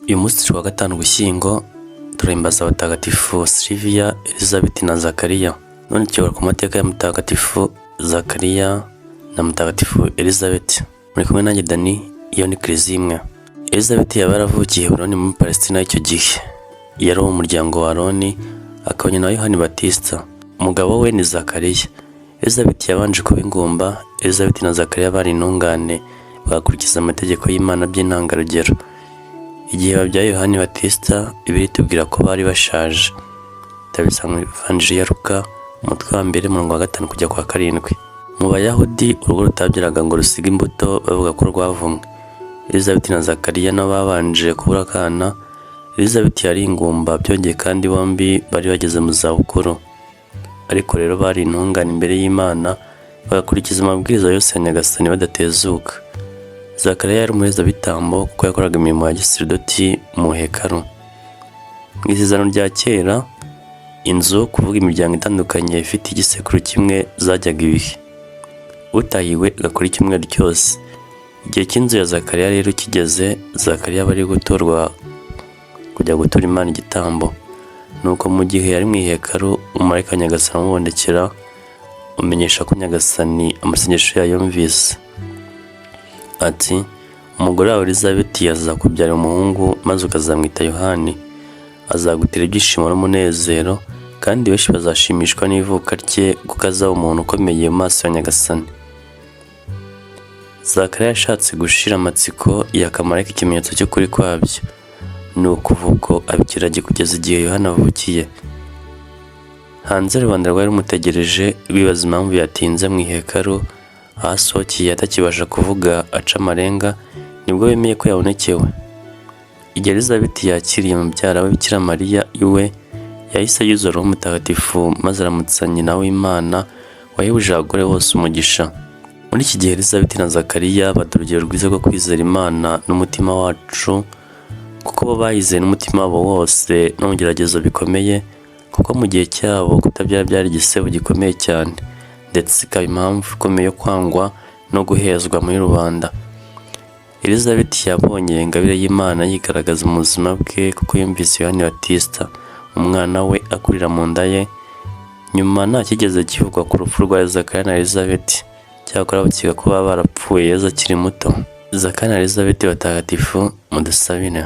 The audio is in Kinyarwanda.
Uyu munsi turi wa gatanu Ugushyingo, turahimbaza abatagatifu Sylvia, Elizabeth na Zacharie. None tukibara ku mateka ya mutagatifu Zacharie na mutagatifu Elizabeth. Muri kumwe nanjye Dani, iyo ni Kiliziya imwe. Elizabeth yaba yaravukiye Heburoni muri Palestina y'icyo gihe. Yari uwo mu muryango wa Aroni, akaba nyina wa Yohani Batista. Umugabo we ni Zacharie. Elizabeth yabanje kuba ingumba. Elizabeth na Zacharie bari intungane, bagakurikiza amategeko y'Imana by'intangarugero. Igihe babyaye Yohani Batista, Bibiliya itubwira ko bari bashaje. Tabisanga mu Ivanjiri ya Luka, umutwe wa 1 umurongo wa 5 kujya kwa 7. Mu Bayahudi, urugo rutabyaraga ngo rusiga imbuto bavuga ko rwavumwe. Elizabeth na Zacharie nabo babanje kubura akana. Elizabeth yari ingumba, byongeye kandi bombi bari bageze mu zabukuru. Ariko rero bari intungane imbere y'Imana, bagakurikiza amabwiriza yose ya Nyagasani badatezuka. Zacharie yari umuherezabitambo kuko yakoraga imirimo ya gisaserdoti mu hekaru. Mu isezerano rya kera, inzu kuvuga imiryango itandukanye ifite igisekuru kimwe zajyaga ibihe. Utahiwe agakora icyumweru cyose. Igihe cy'inzu ya Zacharie rero kigeze, Zacharie aba ari gutorwa kujya gutura Imana igitambo. Nuko mu gihe yari mu ihekaru, umumarayika Nyagasani amubonekera, umenyesha ko Nyagasani amasengesho yayumvise. Ati, umugore wawe Elizabeth azakubyarira umuhungu, maze ukazamwita Yohani. Azagutera ibyishimo n'umunezero, kandi benshi bazashimishwa n'ivuka rye, kuko azaba umuntu ukomeye mu maso ya Nyagasani. Zacharie yashatse gushira amatsiko yakamarayika ikimenyetso cy'ukuri kwabyo. Ni ukuvuga abigirage kugeza igihe Yohana avukiye. Hanze rubanda rwari rumutegereje, rwibaza impamvu yatinze mu ihekaru. Ahasohokeye atakibasha kuvuga aca amarenga, nibwo bemeye ko yabonekewe. Igihe Elizabeth yakiriye mubyara we Bikira Mariya iwe, yahise yuzura Roho Mutagatifu, maze aramutsa nyina w'Imana wahebuje abagore bose umugisha. Muri iki gihe Elizabeth na Zacharie baduha urugero rwiza rwo kwizera Imana n'umutima wacu, kuko bo bayizeye n'umutima wabo wose no mu geragezo bikomeye, kuko mu gihe cyabo kutabyara byari igisebo gikomeye cyane, ndetse ikaba impamvu ikomeye yo kwangwa no guhezwa muri rubanda. Elizabeth yabonye ingabire y'Imana yigaragaza mu buzima bwe, kuko yumvise Yohani Batista, umwana we, akurira mu nda ye. Nyuma nta kigeze kivugwa ku rupfu rwa Zacharie na Elizabeth, cyakora bakeka ko baba barapfuye Yezu akiri muto. Zacharie na Elizabeth batagatifu, mudusabire.